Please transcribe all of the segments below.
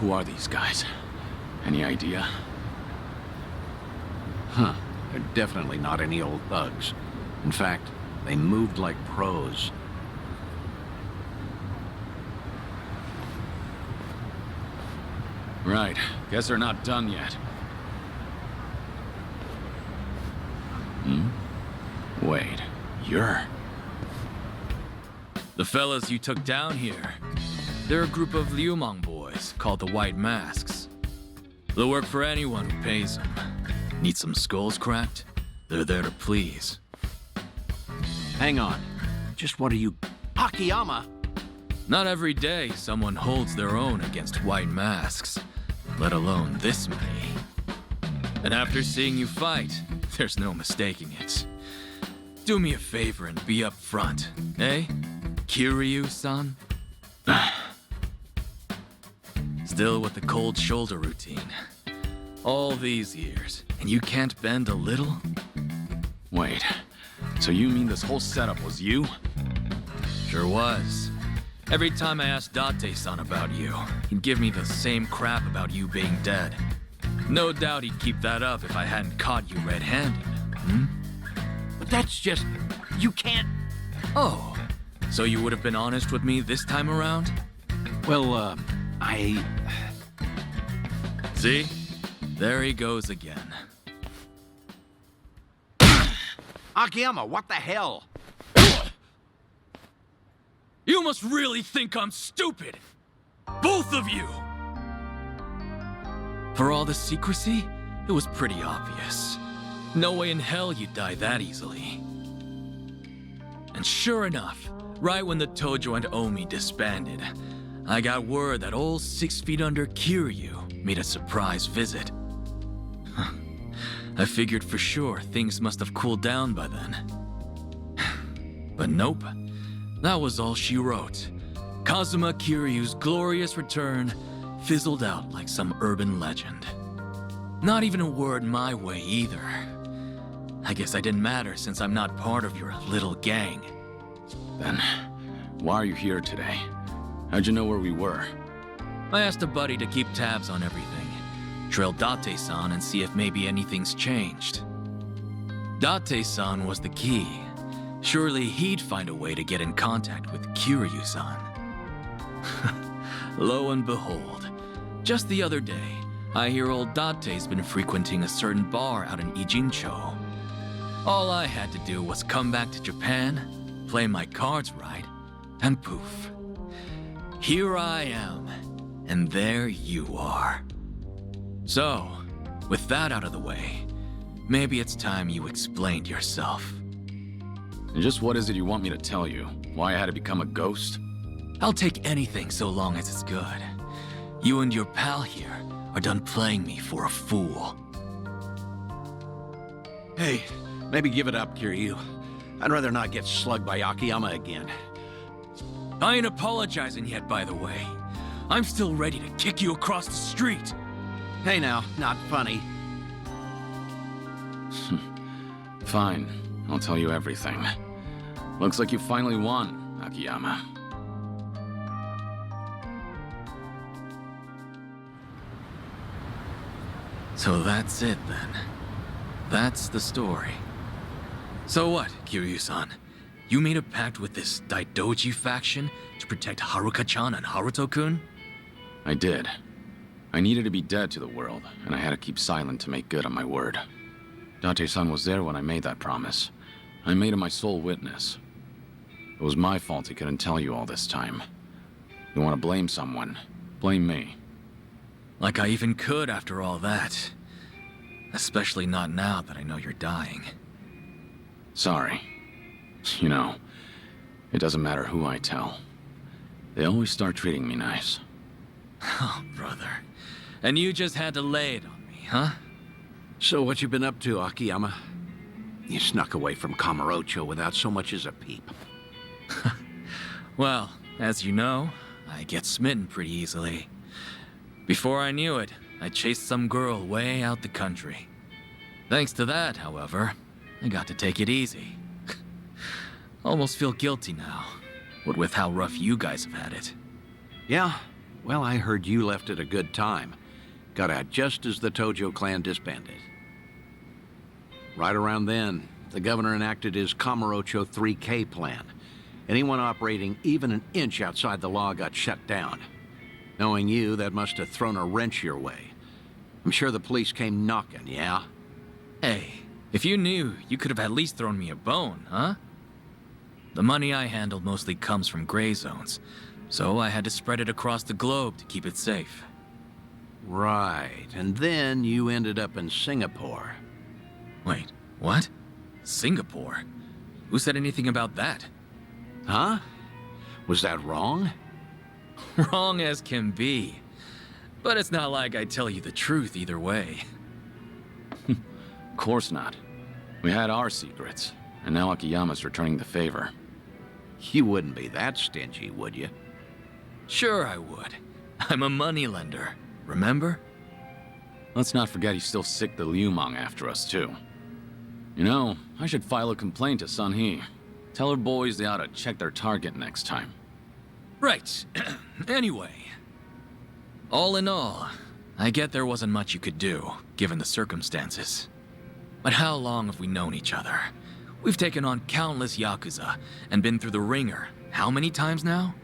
Who are these guys? Any idea? Huh. They're definitely not any old thugs. In fact, they moved like pros. Right. Guess they're not done yet. Wait, you're... The fellas you took down here. They're a group of Liumang boys called the White Masks. They'll work for anyone who pays them. Need some skulls cracked? They're there to please. Hang on. Just what are you... Akiyama? Not every day someone holds their own against White Masks, let alone this many. And after seeing you fight, there's no mistaking it. Do me a favor and be up front, eh? Kiryu-san? Still with the cold shoulder routine. All these years, and you can't bend a little? Wait, so you mean this whole setup was you? Sure was. Every time I asked Date-san about you, he'd give me the same crap about you being dead. No doubt he'd keep that up if I hadn't caught you red-handed, But that's just... You can't... Oh, so you would have been honest with me this time around? Well, See? There he goes again. Akiyama, what the hell? You must really think I'm stupid! Both of you! For all the secrecy, it was pretty obvious. No way in hell you'd die that easily. And sure enough, right when the Tojo and Omi disbanded, I got word that old 6 feet under Kiryu made a surprise visit. I figured for sure things must have cooled down by then. But nope. That was all she wrote. Kazuma Kiryu's glorious return fizzled out like some urban legend. Not even a word my way either. I guess I didn't matter since I'm not part of your little gang. Then, why are you here today? How'd you know where we were? I asked a buddy to keep tabs on everything. Trail Date-san and see if maybe anything's changed. Date-san was the key. Surely he'd find a way to get in contact with Kiryu-san. Lo and behold, just the other day, I hear old Date's been frequenting a certain bar out in Ijincho. All I had to do was come back to Japan, play my cards right, and poof. Here I am, and there you are. So, with that out of the way, maybe it's time you explained yourself. And just what is it you want me to tell you? Why I had to become a ghost? I'll take anything so long as it's good. You and your pal here are done playing me for a fool. Hey, maybe give it up, Kiryu. I'd rather not get slugged by Akiyama again. I ain't apologizing yet, by the way. I'm still ready to kick you across the street. Hey now, not funny. Fine, I'll tell you everything. Looks like you finally won, Akiyama. So that's it then. That's the story. So what, Kiryu-san? You made a pact with this Daidoji faction to protect Haruka-chan and Haruto-kun? I did. I needed to be dead to the world, and I had to keep silent to make good on my word. Date-san was there when I made that promise. I made him my sole witness. It was my fault he couldn't tell you all this time. You want to blame someone? Blame me. Like I even could after all that. Especially not now that I know you're dying. Sorry. You know, it doesn't matter who I tell. They always start treating me nice. Oh, brother. And you just had to lay it on me, huh? So what you been up to, Akiyama? You snuck away from Kamurocho without so much as a peep. Well, as you know, I get smitten pretty easily. Before I knew it, I chased some girl way out the country. Thanks to that, however, I got to take it easy. Almost feel guilty now, what with how rough you guys have had it. Yeah, Well, I heard you left at a good time. Got out just as the Tojo clan disbanded. Right around then, the governor enacted his Kamurocho 3K plan. Anyone operating even an inch outside the law got shut down. Knowing you, that must have thrown a wrench your way. I'm sure the police came knocking, yeah? Hey, if you knew, you could have at least thrown me a bone, huh? The money I handled mostly comes from gray zones, so I had to spread it across the globe to keep it safe. Right, and then you ended up in Singapore. Wait, what? Singapore? Who said anything about that? Huh? Was that wrong? Wrong as can be. But it's not like I tell you the truth either way. Of course not. We had our secrets, and now Akiyama's returning the favor. You wouldn't be that stingy, would you? Sure I would. I'm a moneylender, remember? Let's not forget he's still sick the Liumang after us, too. You know, I should file a complaint to Sun He. Tell her boys they ought to check their target next time. Right. Anyway. All in all, I get there wasn't much you could do, given the circumstances. But how long have we known each other? We've taken on countless Yakuza, and been through the ringer, how many times now?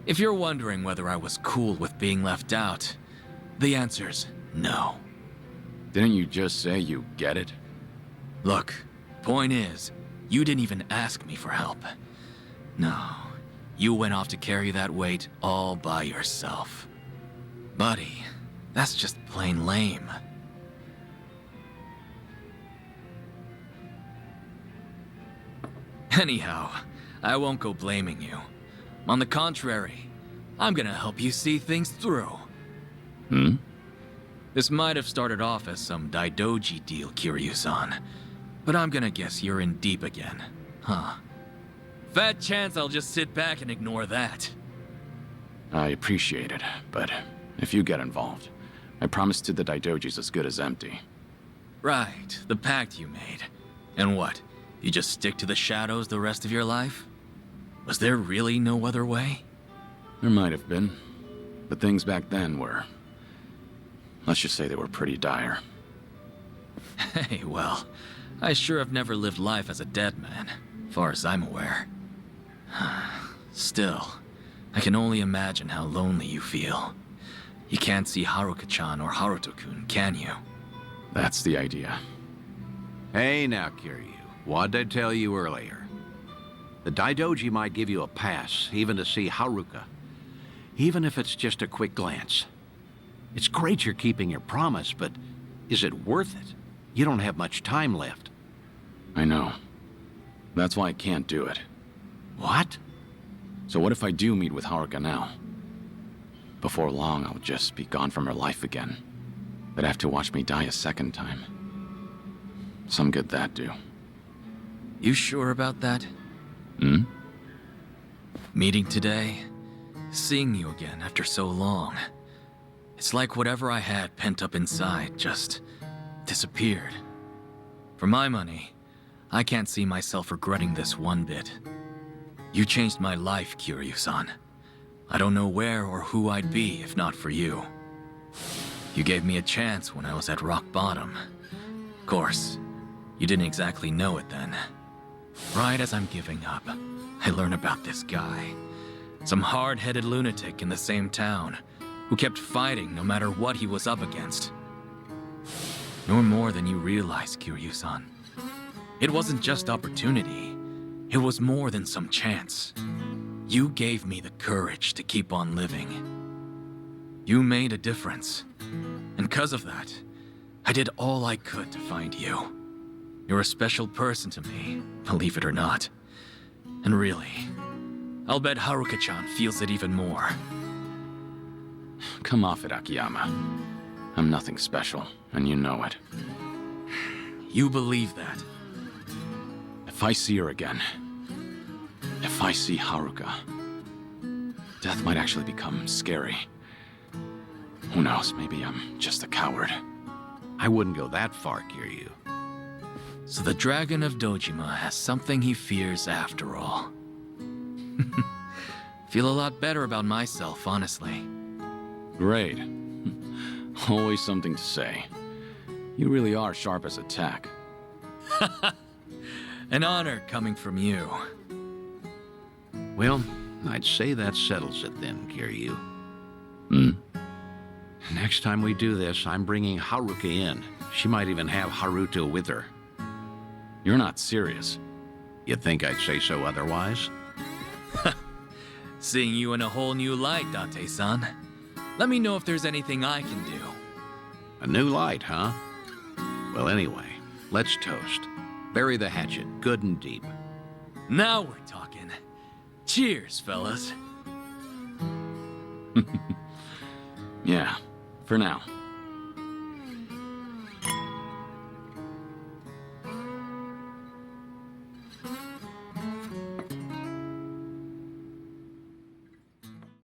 If you're wondering whether I was cool with being left out, the answer's no. Didn't you just say you get it? Look, point is, you didn't even ask me for help. No, you went off to carry that weight all by yourself. Buddy, that's just plain lame. Anyhow, I won't go blaming you. On the contrary, I'm gonna help you see things through. Hmm? This might have started off as some Daidoji deal, Kiryu-san, but I'm gonna guess you're in deep again, huh? Fat chance I'll just sit back and ignore that. I appreciate it, but if you get involved, I promise to the Daidojis as good as empty. Right, the pact you made. And what, you just stick to the shadows the rest of your life? Was there really no other way? There might have been, but things back then were... let's just say they were pretty dire. Hey, well, I sure have never lived life as a dead man, far as I'm aware. Still, I can only imagine how lonely you feel. You can't see Haruka-chan or Haruto-kun, can you? That's the idea. Hey now, Kiryu. What'd I tell you earlier? The Daidoji might give you a pass, even to see Haruka. Even if it's just a quick glance. It's great you're keeping your promise, but is it worth it? You don't have much time left. I know. That's why I can't do it. What? So what if I do meet with Haruka now? Before long, I'll just be gone from her life again. They'd have to watch me die a second time. Some good that do. You sure about that? Hmm? Meeting today, seeing you again after so long. It's like whatever I had pent up inside just disappeared. For my money, I can't see myself regretting this one bit. You changed my life, Kiryu-san. I don't know where or who I'd be if not for you. You gave me a chance when I was at rock bottom. Of course, you didn't exactly know it then. Right as I'm giving up, I learn about this guy. Some hard-headed lunatic in the same town, who kept fighting no matter what he was up against. You're more than you realize, Kiryu-san. It wasn't just opportunity. It was more than some chance. You gave me the courage to keep on living. You made a difference. And because of that, I did all I could to find you. You're a special person to me, believe it or not. And really, I'll bet Haruka-chan feels it even more. Come off it, Akiyama. I'm nothing special, and you know it. You believe that? If I see her again, if I see Haruka, death might actually become scary. Who knows, maybe I'm just a coward. I wouldn't go that far, Kiryu. So the Dragon of Dojima has something he fears after all. Feel a lot better about myself, honestly. Great. Always something to say. You really are sharp as a tack. An honor coming from you. Well, I'd say that settles it then, Kiryu. Hmm? Next time we do this, I'm bringing Haruka in. She might even have Haruto with her. You're not serious. You'd think I'd say so otherwise? Seeing you in a whole new light, Date-san. Let me know if there's anything I can do. A new light, huh? Well, anyway, let's toast. Bury the hatchet, good and deep. Now we're talking. Cheers, fellas. Yeah, for now.